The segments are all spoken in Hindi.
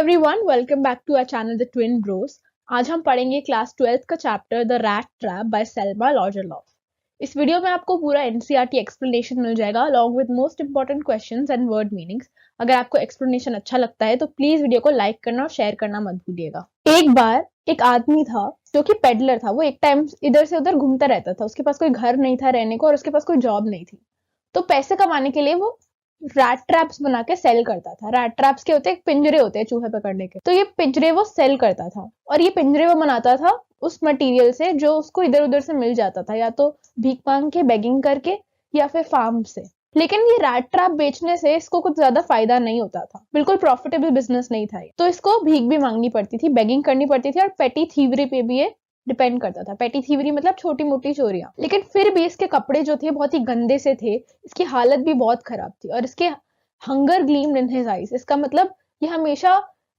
Everyone, welcome back to our channel the twin bros. आज हम पढ़ेंगे क्लास 12th का chapter the rat trap by Selma Lagerlof. इस वीडियो में आपको पूरा एनसीईआरटी एक्सप्लेनेशन मिल जाएगा along with most important questions and word meanings. अगर आपको एक्सप्लेनेशन अच्छा लगता है तो प्लीज वीडियो को लाइक करना और शेयर करना मत भूलिएगा। एक बार एक आदमी था जो कि पेडलर था। वो एक टाइम इधर से उधर घूमता रहता था। उसके पास कोई घर नहीं था रहने को और उसके पास कोई जॉब नहीं थी। तो पैसे कमाने के लिए वो रैट ट्रैप्स बना के सेल करता था। रैट ट्रैप्स के होते हैं, पिंजरे होते हैं चूहे पकड़ने के। तो ये पिंजरे वो सेल करता था और ये पिंजरे वो बनाता था उस मटेरियल से जो उसको इधर उधर से मिल जाता था, या तो भीख मांग के, बेगिंग करके, या फिर फार्म से। लेकिन ये रैट ट्रैप बेचने से इसको कुछ ज्यादा फायदा नहीं होता था। बिल्कुल प्रॉफिटेबल बिजनेस नहीं था ये। तो इसको भीख भी मांगनी पड़ती थी, बेगिंग करनी पड़ती थी और पेटी थीवरी पे भी ये डिपेंड करता था। पेटी थीवरी मतलब छोटी मोटी चोरियां। लेकिन फिर भी इसके कपड़े जो थे बहुत ही गंदे से थे, इसकी हालत भी बहुत खराब थी और इसके hunger gleamed in his eyes. इसका मतलब ये हमेशा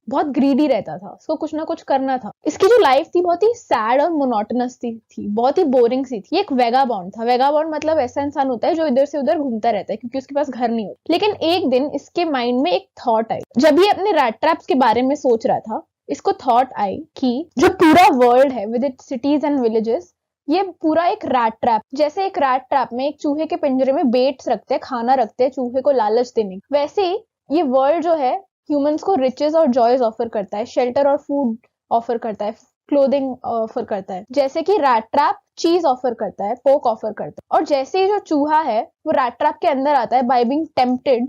बहुत ग्रीडी रहता था, उसको कुछ ना कुछ करना था। इसकी जो लाइफ थी बहुत ही सैड और मोनोटोनस थी, बहुत ही बोरिंग सी थी। एक वेगाबॉन्ड था। वेगाबॉन्ड मतलब ऐसा इंसान होता है जो इधर से उधर घूमता रहता है क्योंकि उसके पास घर नहीं होता। लेकिन एक दिन इसके माइंड में एक थॉट आई। जब ये अपने रैट ट्रैप्स के बारे में सोच रहा था, इसको थॉट आई कि जो पूरा वर्ल्ड है with its cities and villages, ये पूरा एक रैट ट्रैप। जैसे एक रैट ट्रैप में एक चूहे के पिंजरे में बेट्स रखते हैं, खाना रखते हैं चूहे को लालच देने, वैसे ही ये वर्ल्ड जो है ह्यूमंस को रिचेस और जॉयज ऑफर करता है, शेल्टर और फूड ऑफर करता है, क्लोथिंग ऑफर करता है। जैसे कि रैट ट्रैप चीज ऑफर करता है, पोक ऑफर करता है। और जैसे ही जो चूहा है वो रैट ट्रैप के अंदर आता है बाय बीइंग टेम्प्टेड,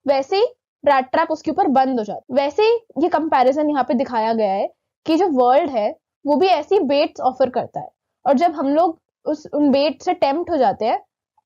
वैसे ही रैट ट्रैप उसके ऊपर बंद हो जाता है। वैसे ही ये कंपैरिजन यहाँ पे दिखाया गया है कि जो वर्ल्ड है वो भी ऐसी बेट्स ऑफर करता है। और जब हम लोग उन बेट से टेम्प्ट हो जाते हैं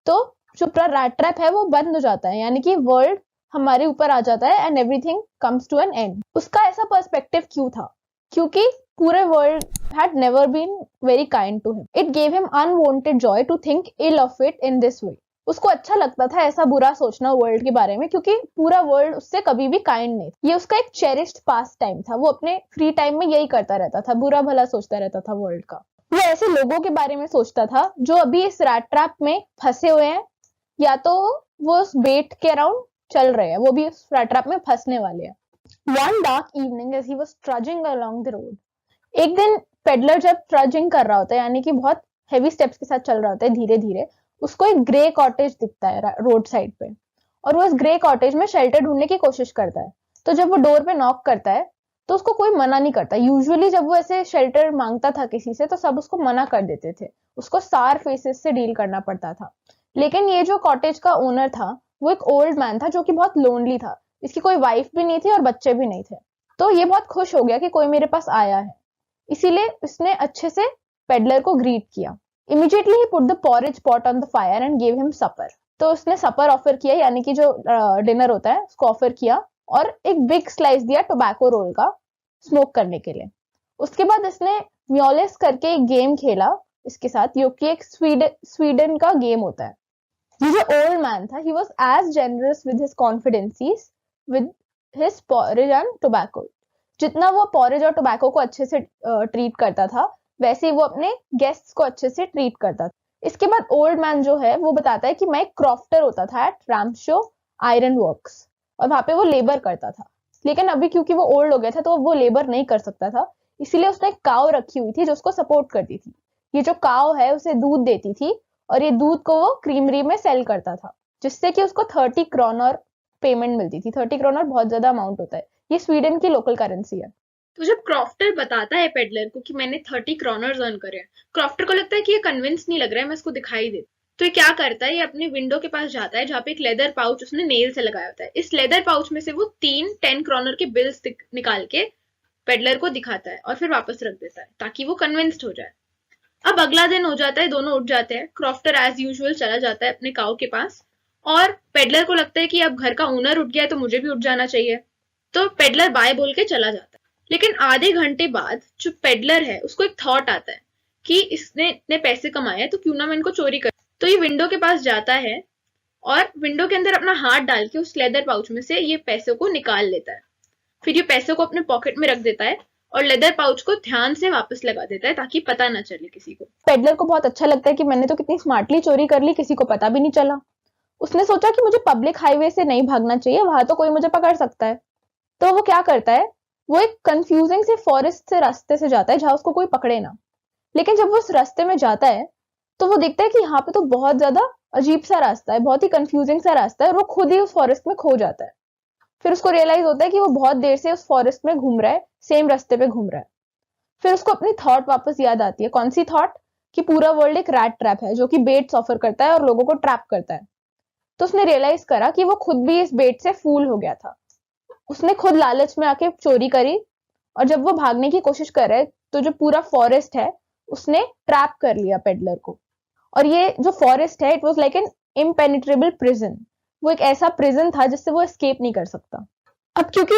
तो जो पूरा रैट ट्रैप है वो बंद हो जाता है, यानी कि वर्ल्ड हमारे ऊपर आ जाता है and everything comes to an end. उसका ऐसा पर्सपेक्टिव क्यों था? क्योंकि पूरे world had never been very kind to him. It gave him unwanted joy to think ill of it in this way. उसको अच्छा लगता था ऐसा बुरा सोचना वर्ल्ड के बारे में, क्योंकि पूरा वर्ल्ड उससे कभी भी काइंड नहीं था। ये उसका एक चेरिश्ड पास टाइम था। वो अपने फ्री टाइम में यही करता रहता था, बुरा भला सोचता रहता था वर्ल्ड का। वो ऐसे लोगों के बारे में सोचता था जो अभी इस रैट ट्रैप में फंसे हुए हैं, या तो वो उस बेट के अराउंड चल रहे हैं, वो भी उस रैट ट्रैप में फंसने वाले हैं। One dark evening as he was trudging along the road, एक दिन पेडलर जब ट्रजिंग कर रहा होता है, यानी कि बहुत हेवी स्टेप्स के साथ चल रहा होता है धीरे धीरे, उसको एक ग्रे कॉटेज दिखता है रोड साइड पे और वो इस ग्रे कॉटेज में शेल्टर ढूंढने की कोशिश करता है। तो जब वो डोर पे नॉक करता है तो उसको कोई मना नहीं करता। यूजुअली जब वो ऐसे शेल्टर मांगता था किसी से तो सब उसको मना कर देते थे, उसको सार फेसेस से डील करना पड़ता था। लेकिन ये जो कॉटेज का ओनर था वो एक ओल्ड मैन था जो कि बहुत लोनली था। इसकी कोई वाइफ भी नहीं थी और बच्चे भी नहीं थे। तो ये बहुत खुश हो गया कि कोई मेरे पास आया है, इसीलिए उसने अच्छे से पेडलर को ग्रीट किया। इमीडिएटली ही put the porridge pot on the fire and give him supper. तो उसने सपर ऑफर किया, यानी कि जो डिनर होता है उसको ऑफर किया, और एक बिग स्लाइस दिया टोबैको रोल का स्मोक करने के लिए। उसके बाद इसने म्योलेस करके एक गेम खेला इसके साथ, जो कि एक स्वीडन का गेम होता है। ये जो ओल्ड मैन था, he was as generous with his confidences with his porridge and tobacco. जितना वो पॉरेज और टोबैको को अच्छे से ट्रीट करता था, वैसे ही वो अपने गेस्ट्स को अच्छे से ट्रीट करता था। इसके बाद ओल्ड मैन जो है वो बताता है कि मैं एक क्रॉफ्टर होता था एट रैम्शो आयरन वर्क्स, और वहां पे वो लेबर करता था। लेकिन अभी क्योंकि वो ओल्ड हो गया था तो वो लेबर नहीं कर सकता था, इसीलिए उसने एक काव रखी हुई थी जो उसको सपोर्ट करती थी। ये जो काव है उसे दूध देती थी और ये दूध को वो क्रीमरी में सेल करता था, जिससे कि उसको 30 क्रोनर पेमेंट मिलती थी। 30 क्रोनर बहुत ज्यादा अमाउंट होता है, ये स्वीडन की लोकल करेंसी है। तो जब क्रॉफ्टर बताता है पेडलर को कि मैंने 30 क्रोनर्स अर्न करे हैं, क्रॉफ्टर को लगता है कि ये कन्विंस नहीं लग रहा है, मैं इसको दिखाई दे। तो ये क्या करता है, ये अपने विंडो के पास जाता है जहाँ पे एक लेदर पाउच उसने नेल से लगाया होता है। इस लेदर पाउच में से वो 3 10 क्रोनर के बिल्स निकाल के पेडलर को दिखाता है और फिर वापस रख देता है ताकि वो कन्विंस्ड हो जाए। अब अगला दिन हो जाता है, दोनों उठ जाते हैं। क्रॉफ्टर एज यूजुअल चला जाता है अपने काऊ के पास और पेडलर को लगता है कि अब घर का ओनर उठ गया है तो मुझे भी उठ जाना चाहिए। तो पेडलर बाय बोल के चला जाता है। लेकिन आधे घंटे बाद जो पेडलर है उसको एक थॉट आता है कि इसने इतने पैसे कमाए हैं तो क्यों ना मैं इनको चोरी कर। तो ये विंडो के पास जाता है और विंडो के अंदर अपना हाथ डाल के उस लेदर पाउच में से ये पैसों को निकाल लेता है। फिर ये पैसों को अपने पॉकेट में रख देता है और लेदर पाउच को ध्यान से वापस लगा देता है ताकि पता ना चले किसी को। पेडलर को बहुत अच्छा लगता है कि मैंने तो कितनी स्मार्टली चोरी कर ली, किसी को पता भी नहीं चला। उसने सोचा कि मुझे पब्लिक हाईवे से नहीं भागना चाहिए, वहां तो कोई मुझे पकड़ सकता है। तो वो क्या करता है, वो एक कंफ्यूजिंग से फॉरेस्ट से रास्ते से जाता है जहां उसको कोई पकड़े ना। लेकिन जब वो उस रास्ते में जाता है तो वो देखता है कि यहाँ पे तो बहुत ज्यादा अजीब सा रास्ता है, बहुत ही कंफ्यूजिंग सा रास्ता है, और वो खुद ही उस फॉरेस्ट में खो जाता है। फिर उसको रियलाइज होता है कि वो बहुत देर से उस फॉरेस्ट में घूम रहा है, सेम रास्ते पे घूम रहा है। फिर उसको अपनी थॉट वापस याद आती है। कौन सी थॉट? कि पूरा वर्ल्ड एक रैट ट्रैप है जो कि बेट्स ऑफर करता है और लोगों को ट्रैप करता है। तो उसने रियलाइज करा कि वो खुद भी इस बेट से फूल हो गया था। उसने खुद लालच में आके चोरी करी, और जब वो भागने की कोशिश कर रहा है तो जो पूरा फॉरेस्ट है उसने ट्रैप कर लिया पेडलर को। और ये जो फॉरेस्ट है, it was like an impenetrable prison. वो एक ऐसा प्रिजन था जिससे वो एस्केप नहीं कर सकता। अब क्योंकि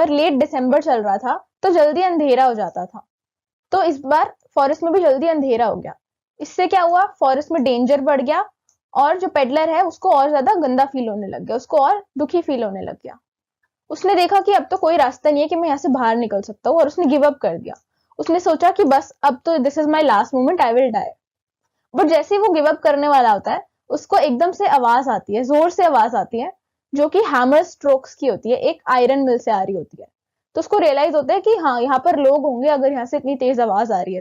लेट दिसंबर चल रहा था तो जल्दी अंधेरा हो जाता था, तो इस बार फॉरेस्ट में भी जल्दी अंधेरा हो गया। इससे क्या हुआ, फॉरेस्ट में डेंजर बढ़ गया, और जो पेडलर है उसको और ज्यादा गंदा फील होने लग गया, उसको और दुखी फील होने लग गया। उसने देखा कि अब तो कोई रास्ता नहीं है कि मैं यहाँ से बाहर निकल सकता हूँ, और उसने गिव अप कर दिया। उसने सोचा कि बस अब तो this is my last moment, I will die. But जैसे ही वो गिव अप करने वाला होता है, उसको एकदम से आवाज आती है, जोर से आवाज आती है, जो कि हैमर स्ट्रोक्स की होती है, एक आयरन मिल से आ रही होती है। तो उसको रियलाइज होता है कि हाँ, यहाँ पर लोग होंगे अगर यहाँ से इतनी तेज आवाज आ रही है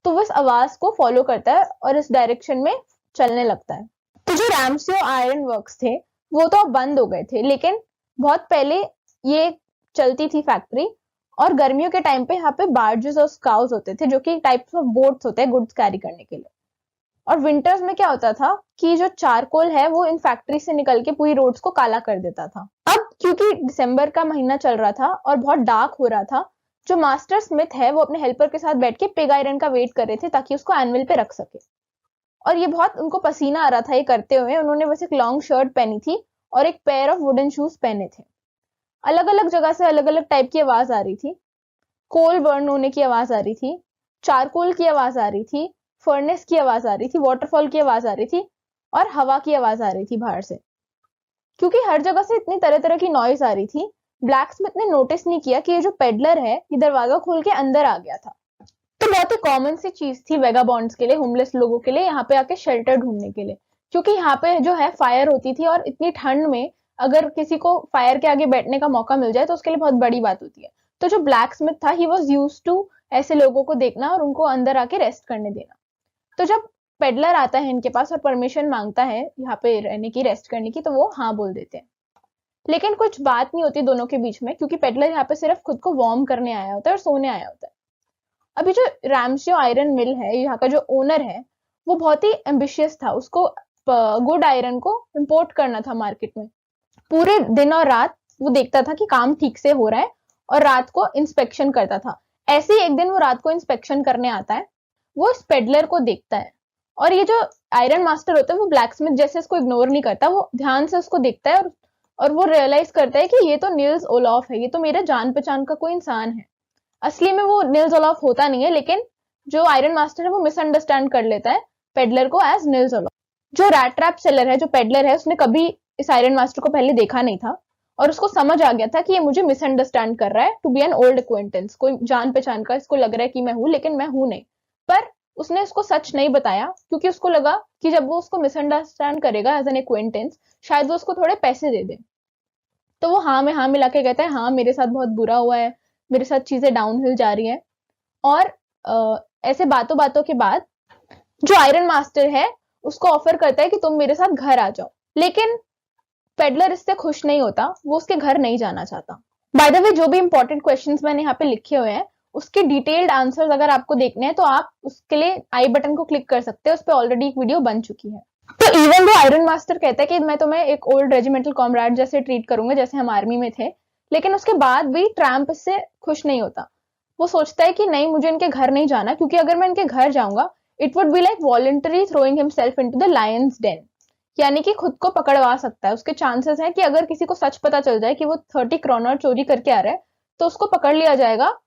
तो वो इस आवाज को फॉलो करता है और इस डायरेक्शन में चलने लगता है। तो जो रैमसियो आयरन वर्क्स थे वो तो अब बंद हो गए थे, लेकिन बहुत पहले ये चलती थी फैक्ट्री, और गर्मियों के टाइम पे यहाँ पे बार्जेस और स्काउस होते थे जो कि टाइप्स ऑफ बोट्स होते हैं गुड्स कैरी करने के लिए। और विंटर्स में क्या होता था कि जो चारकोल है वो इन फैक्ट्री से निकल के पूरी रोड्स को काला कर देता था। अब क्योंकि दिसंबर का महीना चल रहा था और बहुत डार्क हो रहा था, जो मास्टर स्मिथ है वो अपने हेल्पर के साथ बैठ के पिग आयरन का वेट कर रहे थे ताकि उसको एनविल पे रख सके। और ये बहुत उनको पसीना आ रहा था ये करते हुए। उन्होंने बस एक लॉन्ग शर्ट पहनी थी और एक पेयर ऑफ वुडन शूज पहने थे। अलग अलग जगह से अलग अलग टाइप की आवाज आ रही थी। कोल बर्न होने की आवाज आ रही थी, चारकोल की आवाज आ रही थी, फर्नेस की आवाज आ रही थी, वाटरफॉल की आवाज आ रही थी, और हवा की आवाज आ रही थी बाहर से। क्योंकि हर जगह से इतनी तरह तरह की नॉइज आ रही थी, ब्लैक स्मिथ ने नोटिस नहीं किया कि ये जो पेडलर है ये दरवाजा खोल के अंदर आ गया था। तो बहुत ही कॉमन सी चीज थी वेगाबॉन्ड्स के लिए, होमलेस लोगों के लिए, यहाँ पे आके शेल्टर ढूंढने के लिए। क्योंकि यहाँ पे जो है फायर होती थी, और इतनी ठंड में अगर किसी को फायर के आगे बैठने का मौका मिल जाए तो उसके लिए बहुत बड़ी बात होती है। तो जो ब्लैक स्मिथ था, ही वॉज यूज टू ऐसे लोगों को देखना और उनको अंदर आके रेस्ट करने देना। तो जब पेडलर आता है इनके पास और परमिशन मांगता है यहाँ पे रहने की, रेस्ट करने की, तो वो हाँ बोल देते हैं। लेकिन कुछ बात नहीं होती दोनों के बीच में, क्योंकि पेडलर यहाँ पे सिर्फ खुद को वार्म करने आया होता है और सोने आया होता है। अभी जो रैमसियो आयरन मिल है, यहाँ का जो ओनर है, वो बहुत ही एम्बिशियस था। उसको गुड आयरन को इंपोर्ट करना था मार्केट में। पूरे दिन और रात वो देखता था कि काम ठीक से हो रहा है, और रात को इंस्पेक्शन करता था। ऐसे ही एक दिन वो रात को इंस्पेक्शन करने आता है, वो इस पेडलर को देखता है, और ये जो आयरन मास्टर होता है वो ब्लैक स्मिथ जैसे इसको इग्नोर नहीं करता, वो ध्यान से उसको देखता है, और वो रियलाइज करता है कि ये तो निल्स ओलॉफ है, ये तो मेरे जान पहचान का कोई इंसान है। असली में वो निल्स ओलॉफ होता नहीं है, लेकिन जो आयरन मास्टर है वो मिसअंडरस्टैंड कर लेता है पेडलर को एज निल्स ओलॉफ। जो रैट ट्रैप सेलर है, जो पेडलर है, उसने कभी इस आयरन मास्टर को पहले देखा नहीं था, और उसको समझ आ गया था कि ये मुझे मिसअंडरस्टैंड कर रहा है, to be an old acquaintance, कोई जान पहचान का इसको लग रहा है कि मैं हूं, लेकिन मैं हूं नहीं। पर उसने उसको सच नहीं बताया, क्योंकि उसको लगा कि जब वो उसको मिसअंडरस्टैंड करेगा एज एन एक्वेंटेंस, शायद वो उसको थोड़े पैसे दे दे। तो वो हाँ में हाँ मिला के कहता है, हाँ मेरे साथ बहुत बुरा हुआ है, मेरे साथ चीजें डाउनहिल जा रही है। और ऐसे बातों बातों के बाद जो आयरन मास्टर है उसको ऑफर करता है कि तुम मेरे साथ घर आ जाओ। लेकिन पेडलर इससे खुश नहीं होता, वो उसके घर नहीं जाना चाहता। बाय द वे, जो भी इंपॉर्टेंट क्वेश्चंस मैंने यहाँ पे लिखे हुए हैं उसके डिटेल्ड आंसर्स अगर आपको देखने हैं तो आप उसके लिए आई बटन को क्लिक कर सकते हैं, उस पर ऑलरेडी एक वीडियो बन चुकी है। तो इवन वो आयरन मास्टर कहता है कि मैं तुम्हें एक ओल्ड रेजिमेंटल कॉमरेड जैसे ट्रीट करूंगा जैसे हम आर्मी में थे, लेकिन उसके बाद भी ट्रैम्प इससे खुश नहीं होता। वो सोचता है कि नहीं, मुझे इनके घर नहीं जाना, क्योंकि अगर मैं इनके घर जाऊंगा it would be like voluntary throwing himself into the lion's den, यानी कि खुद को पकड़वा सकता है। उसके चांसेस है कि अगर किसी को सच पता चल जाए कि वो 30 क्रॉनर चोरी करके आ रहा है तो उसको पकड़ लिया जाएगा।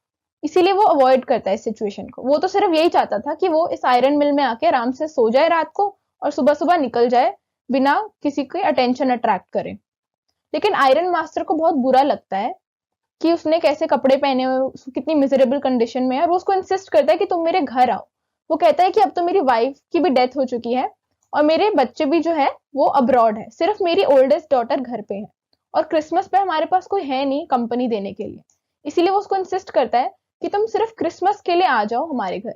इसीलिए वो अवॉइड करता है इस सिचुएशन को। वो तो सिर्फ यही चाहता था कि वो इस आयरन मिल में आके आराम से सो जाए रात को और सुबह सुबह निकल जाए बिना किसी की अटेंशन अट्रैक्ट करे। लेकिन आयरन मास्टर को बहुत बुरा लगता है कि उसने कैसे कपड़े पहने हुए, कितनी मिजरेबल कंडीशन में है, और वो उसको इंसिस्ट करता है कि तुम मेरे घर आओ। वो कहता है कि अब तो मेरी वाइफ की भी डेथ हो चुकी है और मेरे बच्चे भी जो है वो अब्रॉड है, सिर्फ मेरी ओल्डेस्ट डॉटर घर पे है, और क्रिसमस पे हमारे पास कोई है नहीं कंपनी देने के लिए। इसीलिए वो उसको इंसिस्ट करता है कि तुम सिर्फ क्रिसमस के लिए आ जाओ हमारे घर।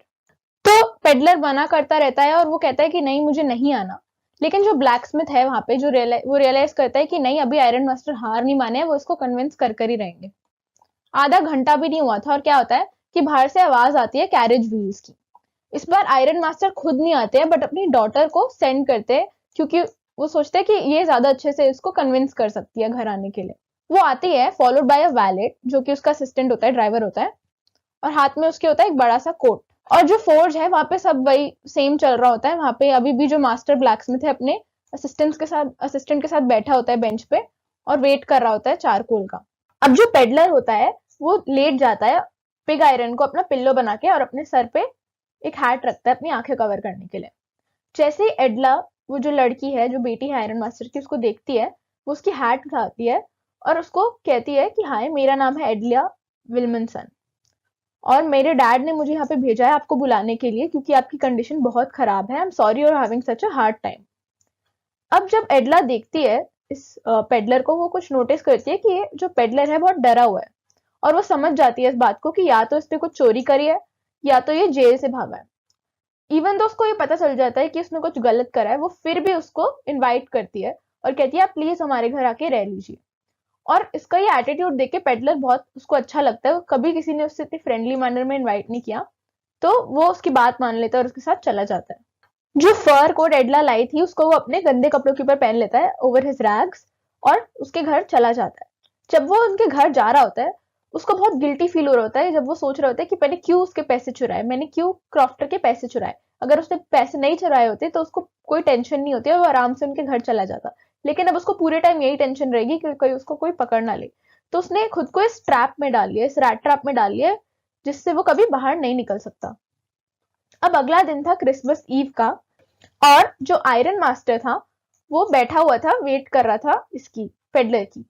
तो पेडलर मना करता रहता है और वो कहता है कि नहीं, मुझे नहीं आना। लेकिन जो ब्लैक स्मिथ है वहां पे, वो रियलाइज करता है कि नहीं, अभी आयरन मास्टर हार नहीं माने, वो इसको कन्विंस कर ही रहेंगे। आधा घंटा भी नहीं हुआ था और क्या होता है कि बाहर से आवाज आती है कैरेज व्हील्स की। इस बार आयरन मास्टर खुद नहीं आते हैं, बट अपनी डॉटर को सेंड करते हैं, क्योंकि वो सोचते हैं कि ये ज्यादा अच्छे से इसको कन्विंस कर सकती है घर आने के लिए। वो आती है फॉलोड बाय अ वैलेट, जो कि उसका असिस्टेंट होता है, ड्राइवर होता है, और हाथ में उसके होता है एक बड़ा सा कोट। और जो फोर्ज है वहां पे सब वही सेम चल रहा होता है। वहां पे अभी भी जो मास्टर ब्लैकस्मिथ है अपने असिस्टेंट के साथ बैठा होता है बेंच पे और वेट कर रहा होता है चारकोल का। अब जो पेडलर होता है वो लेट जाता है पिग आयरन को अपना पिल्लो बना के और अपने सर पे एक हैट रखता है अपनी आंखें कवर करने के लिए। जैसे ही एडला, वो जो लड़की है जो बेटी है आयरन मास्टर की, उसको देखती है, वो उसकी हैट उठाती है और उसको कहती है कि हाय, मेरा नाम है एडलिया विल्मनसन और मेरे डैड ने मुझे यहाँ पे भेजा है आपको बुलाने के लिए, क्योंकि आपकी कंडीशन बहुत खराब है। I am sorry you are having such a hard time. अब जब एडला देखती है इस पेडलर को, वो कुछ नोटिस करती है कि ये जो पेडलर है बहुत डरा हुआ है, और वो समझ जाती है इस बात को कि या तो इसने कुछ चोरी करी है या तो ये जेल से भागा है। इवन तो उसको ये पता चल जाता है कि उसने कुछ गलत करा है, वो फिर भी उसको इनवाइट करती है और कहती है आप प्लीज हमारे घर आके रह लीजिए। और इसका ये एटीट्यूड देख के पेडलर बहुत उसको अच्छा लगता है। कभी किसी ने उससे इतनी फ्रेंडली मैनर में इनवाइट नहीं किया, तो वो उसकी बात मान लेता है और उसके साथ चला जाता है। जो फर कोट एडला लाई थी उसको वो अपने गंदे कपड़ों के ऊपर पहन लेता है ओवर हिज रैग्स और उसके घर चला जाता है। जब वो उनके घर जा रहा होता है, उसको बहुत गिल्टी फील हो रहा होता है, जब वो सोच रहा होता है कि मैंने क्यों उसके पैसे चुराए, मैंने क्यों क्रॉफ्टर के पैसे चुराए। अगर उसने पैसे नहीं चुराए होते तो उसको कोई टेंशन नहीं होती और वो आराम से उनके घर चला जाता। लेकिन अब उसको पूरे टाइम यही टेंशन रहेगी कि कोई उसको कोई पकड़ ना ले। तो उसने खुद को इस ट्रैप में डाल लिया, इस रैट ट्रैप में डाल लिया, जिससे वो कभी बाहर नहीं निकल सकता। अब अगला दिन था क्रिसमस ईव का, और जो आयरन मास्टर था वो बैठा हुआ था, वेट कर रहा था इसकी, पेडलर की।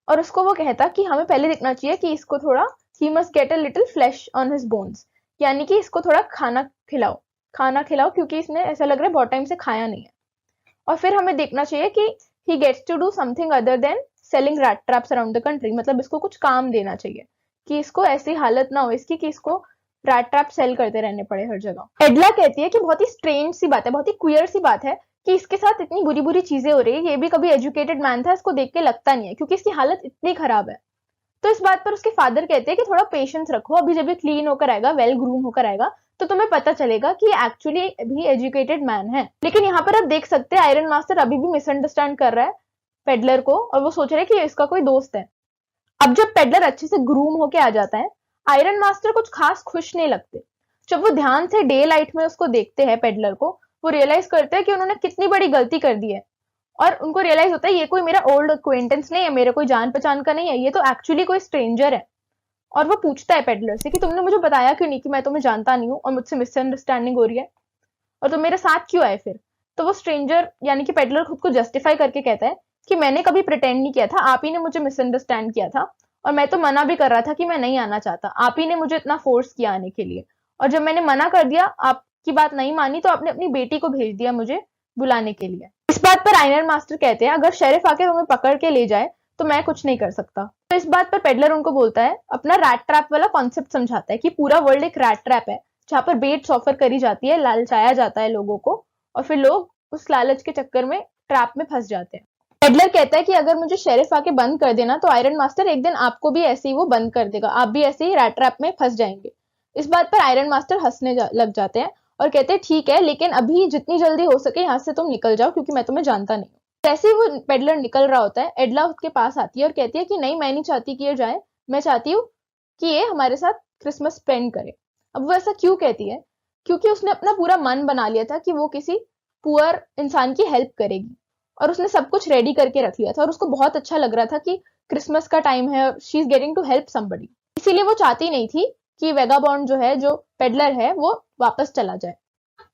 और उसको वो कहता कि हमें पहले देखना चाहिए कि इसको थोड़ा, he must get a little flash on his bones, यानी कि इसको थोड़ा खाना खिलाओ क्योंकि इसने ऐसा लग रहा है बहुत टाइम से खाया नहीं है। और फिर हमें देखना चाहिए कि he gets to do something other than selling rat traps around the country, मतलब इसको कुछ काम देना चाहिए कि इसको ऐसी हालत ना हो इसकी कि इसको रैट ट्रैप सेल करते रहने पड़े हर जगह। एडला कहती है कि बहुत ही स्ट्रेंज सी बात है, बहुत ही क्वियर सी बात है कि इसके साथ इतनी बुरी बुरी चीजें हो रही है। ये भी कभी एजुकेटेड मैन था, इसको देख के लगता नहीं है क्योंकि इसकी हालत इतनी खराब है। तो इस बात पर उसके फादर कहते हैं कि थोड़ा पेशेंस रखो, अभी जब ये क्लीन होकर आएगा, वेल ग्रूम होकर आएगा, तो तुम्हें पता चलेगा कि ये एक्चुअली भी एजुकेटेड मैन है। लेकिन यहाँ पर आप देख सकते हैं आयरन मास्टर अभी भी मिसअंडरस्टैंड कर रहा है पेडलर को, और वो सोच रहा है कि इसका कोई दोस्त है। अब जब पेडलर अच्छे से ग्रूम होके आ जाता है, आयरन मास्टर कुछ खास खुश नहीं लगते। जब वो ध्यान से डे लाइट में उसको देखते हैं पेडलर को, वो रियलाइज करते हैं कि उन्होंने कितनी बड़ी गलती कर दी है। और उनको रियलाइज होता है ये कोई मेरा ओल्ड अक्वेंटेंस नहीं है, मेरा कोई जान पहचान का नहीं है, ये तो एक्चुअली कोई स्ट्रेंजर है। और वो पूछता है पेडलर से कि तुमने मुझे बताया क्यों नहीं कि मैं तुम्हें जानता नहीं हूँ और मुझसे मिसअंडरस्टैंडिंग हो रही है, और तुम मेरे साथ क्यों आए फिर। तो वो स्ट्रेंजर यानी कि पेडलर खुद को जस्टिफाई करके कहता है कि मैंने कभी प्रिटेंड नहीं किया था, आप ही ने मुझे मिसअंडरस्टैंड किया था, और मैं तो मना भी कर रहा था कि मैं नहीं आना चाहता, आप ही ने मुझे इतना फोर्स किया आने के लिए। और जब मैंने मना कर दिया, आपकी बात नहीं मानी, तो आपने अपनी बेटी को भेज दिया मुझे बुलाने के लिए। इस बात पर आयरन मास्टर कहते हैं अगर शेरिफ आके तुम्हें पकड़ के ले जाए तो मैं कुछ नहीं कर सकता। तो इस बात पर पेडलर उनको बोलता है, अपना रैट ट्रैप वाला कॉन्सेप्ट समझाता है कि पूरा वर्ल्ड एक रैट ट्रैप है जहां पर बेट्स ऑफर करी जाती है, लालचाया जाता है लोगों को, और फिर लोग उस लालच के चक्कर में ट्रैप में फंस जाते हैं। पेडलर कहता है कि अगर मुझे शेरिफ आके बंद कर देना तो आयरन मास्टर एक दिन आपको भी ऐसे ही वो बंद कर देगा, आप भी ऐसे ही रैट ट्रैप में फंस जाएंगे। इस बात पर आयरन मास्टर हंसने लग जाते हैं और कहते हैं ठीक है, लेकिन अभी जितनी जल्दी हो सके यहाँ से तुम निकल जाओ क्योंकि मैं तुम्हें जानता नहीं हूँ। जैसे ही वो पेडलर निकल रहा होता है, एडला उसके पास आती है और कहती है कि नहीं, मैं नहीं चाहती कि ये जाए, मैं चाहती हूँ कि ये हमारे साथ क्रिसमस स्पेंड करे। अब वो ऐसा क्यों कहती है? क्योंकि उसने अपना पूरा मन बना लिया था कि वो किसी पुअर इंसान की हेल्प करेगी, और उसने सब कुछ रेडी करके रख लिया था, और उसको बहुत अच्छा लग रहा था कि क्रिसमस का टाइम है और she is getting to help somebody. इसीलिए वो चाहती नहीं थी कि वेगाबॉन्ड जो है, जो पेडलर है, वो वापस चला जाए।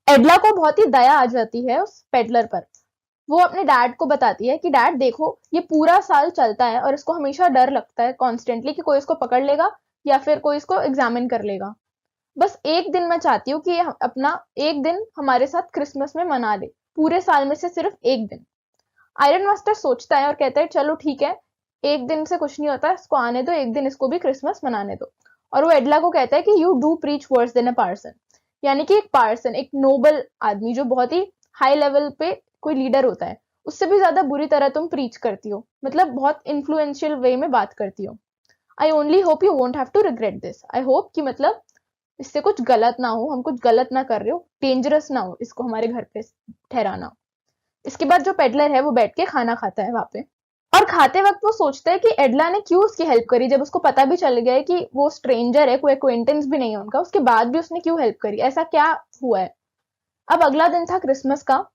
एडला को बहुत ही दया आ जाती है उस पेडलर पर। वो अपने डैड को बताती है कि डैड देखो, ये पूरा साल चलता है और इसको हमेशा डर लगता है कॉन्स्टेंटली कि कोई इसको पकड़ लेगा या फिर कोई इसको एग्जामिन कर लेगा। बस एक दिन मैं चाहती हूँ कि ये अपना एक दिन हमारे साथ क्रिसमस में मना ले, पूरे साल में से सिर्फ एक दिन। आयरन मास्टर सोचता है और कहता है चलो ठीक है, एक दिन से कुछ नहीं होता, इसको आने दो, एक दिन इसको भी क्रिसमस मनाने दो। और वो एडला को कहता है कि you do preach worse than a parson, यानी कि एक पार्सन, एक नोबल आदमी जो बहुत ही हाई लेवल पे कोई लीडर होता है, उससे भी ज्यादा बुरी तरह तुम प्रीच करती हो, मतलब बहुत इन्फ्लुएंशियल वे में बात करती हो। I only hope you won't have to regret this, I hope कि मतलब इससे कुछ गलत ना हो, हम कुछ गलत ना कर रहे हो, डेंजरस ना हो इसको हमारे घर पे ठहराना। इसके बाद जो पेडलर है वो बैठ के खाना खाता है वहां पे, और खाते वक्त वो सोचता है कि एडला ने क्यों उसकी हेल्प करी, जब उसको पता भी चल गया है कि वो स्ट्रेंजर है, कोई एक्वेंटेंस भी नहीं है उनका, उसके बाद भी उसने क्यों हेल्प करी, ऐसा क्या हुआ है। अब अगला दिन था क्रिसमस का,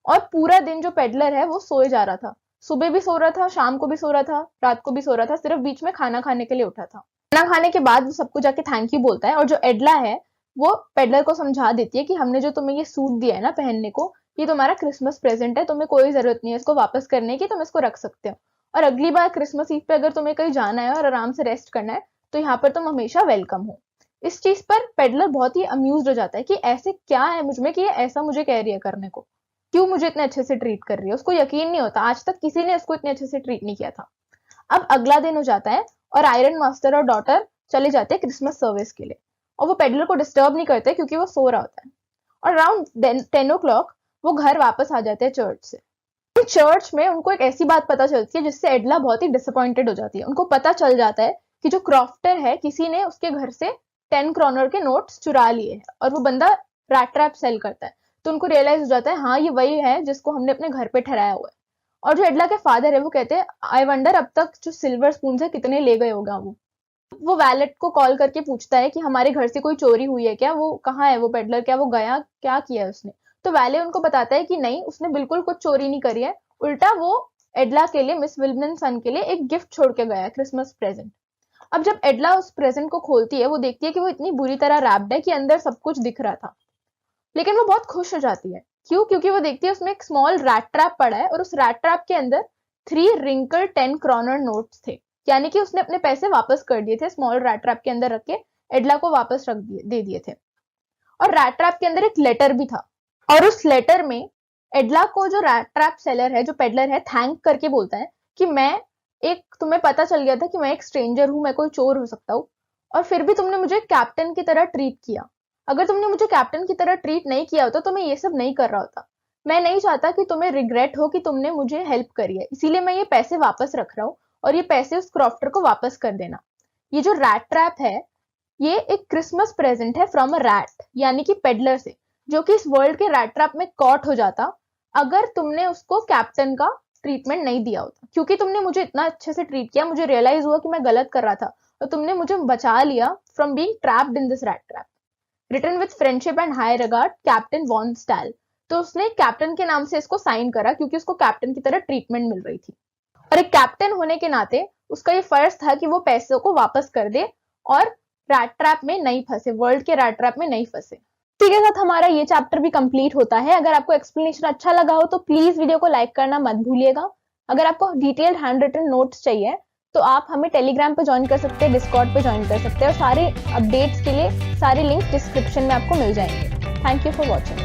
और पूरा दिन जो पेडलर है वो सोए जा रहा था, सुबह भी सो रहा था, शाम को भी सो रहा था, रात को भी सो रहा था, सिर्फ बीच में खाना खाने के लिए उठा था। खाना खाने के बाद वो सबको जाके थैंक यू बोलता है, और जो एडला है वो पेडलर को समझा देती है कि हमने जो तुम्हें ये सूट दिया है ना पहनने को, ये तुम्हारा क्रिसमस प्रेजेंट है, तुम्हें कोई जरूरत नहीं है इसको वापस करने की, तुम इसको रख सकते हो, और अगली बार क्रिसमस ईव पे अगर तुम्हें कहीं जाना है और आराम से रेस्ट करना है तो यहाँ पर तुम हमेशा वेलकम हो। इस चीज पर पेडलर बहुत ही अम्यूज हो जाता है कि ऐसे क्या है मुझमें कि ये ऐसा मुझे कह रही है करने को, क्यों मुझे इतने अच्छे से ट्रीट कर रही है। उसको यकीन नहीं होता, आज तक किसी ने उसको इतने अच्छे से ट्रीट नहीं किया था। अब अगला दिन हो जाता है और आयरन मास्टर और डॉटर चले जाते हैं क्रिसमस सर्विस के लिए, और वो पेडलर को डिस्टर्ब नहीं करते क्योंकि वो सो रहा होता है। और अराउंड 10 o'clock वो घर वापस आ जाते हैं चर्च से। चर्च में उनको एक ऐसी बात पता चलती है जिससे एडला बहुत ही डिसअपॉइंटेड हो जाती है। उनको पता चल जाता है कि जो क्रॉफ्टर है, किसी ने उसके घर से 10 क्रॉनर के नोट्स चुरा लिए हैं, और वो बंदा रैट ट्रैप सेल करता है। तो उनको रियलाइज हो जाता है, हाँ ये वही है जिसको हमने अपने घर पे ठहराया हुआ है। और जो एडला के फादर है वो कहते हैं, आई वंडर अब तक जो सिल्वर स्पून है कितने ले गए होगा वो वैलेट को कॉल करके पूछता है कि हमारे घर से कोई चोरी हुई है क्या, वो कहाँ है वो पेडलर, क्या वो गया, क्या किया है उसने। तो वैले उनको बताता है कि नहीं, उसने बिल्कुल कुछ चोरी नहीं करी है, उल्टा वो एडला के लिए, मिस विल्सन के लिए एक गिफ्ट छोड़ के गया है, क्रिसमस प्रेजेंट। अब जब एडला उस प्रेजेंट को खोलती है, वो देखती है कि वो इतनी बुरी तरह रैप्ड है कि अंदर सब कुछ दिख रहा था, लेकिन वो बहुत खुश हो जाती है। क्यों? क्योंकि वो देखती है उसमें एक स्मॉल रैट ट्रैप पड़ा है, और उस रैट ट्रैप के अंदर 3 रिंकल 10 क्रॉनर नोट्स थे, यानी कि उसने अपने पैसे वापस कर दिए थे, स्मॉल रैट ट्रैप के अंदर रख के एडला को वापस दे दिए थे। और रैट ट्रैप के अंदर एक लेटर भी था, और उस लेटर में एडला को जो रैट ट्रैप सेलर है, जो पेडलर है, थैंक करके बोलता है कि तुम्हें पता चल गया था कि मैं एक स्ट्रेंजर हूं, मैं कोई चोर हो सकता हूँ, और फिर भी तुमने मुझे कैप्टन की तरह ट्रीट किया। अगर तुमने मुझे कैप्टन की तरह ट्रीट नहीं किया होता तो मैं ये सब नहीं कर रहा होता। मैं नहीं चाहता कि तुम्हें रिग्रेट हो कि तुमने मुझे हेल्प करी है, इसीलिए मैं ये पैसे वापस रख रहा हूँ, और ये पैसे उस क्रॉफ्टर को वापस कर देना। ये जो रैट ट्रैप है, ये एक क्रिसमस प्रेजेंट है फ्रॉम अ रैट, यानी कि पेडलर से, जो कि इस वर्ल्ड के रैट ट्रैप में कॉट हो जाता अगर तुमने उसको कैप्टन का ट्रीटमेंट नहीं दिया होता। क्योंकि तुमने मुझे इतना अच्छे से ट्रीट किया, मुझे रियलाइज हुआ कि मैं गलत कर रहा था, और तुमने मुझे बचा लिया from being trapped in this rat trap. Written with friendship and high regard, captain von Style. तो उसने कैप्टन के नाम से इसको साइन करा क्योंकि उसको कैप्टन की तरह ट्रीटमेंट मिल रही थी, और एक कैप्टन होने के नाते उसका ये फर्ज था कि वो पैसों को वापस कर दे और रैट ट्रैप में नहीं फंसे, वर्ल्ड के रैट ट्रैप में नहीं फंसे। इसी के साथ हमारा ये चैप्टर भी कंप्लीट होता है। अगर आपको एक्सप्लेनेशन अच्छा लगा हो तो प्लीज वीडियो को लाइक करना मत भूलिएगा। अगर आपको डिटेल्ड हैंड रिटन नोट्स चाहिए तो आप हमें टेलीग्राम पे ज्वाइन कर सकते हैं, डिस्कॉर्ड पे ज्वाइन कर सकते हैं, और सारे अपडेट्स के लिए सारे लिंक डिस्क्रिप्शन में आपको मिल जाएंगे। Thank you for watching.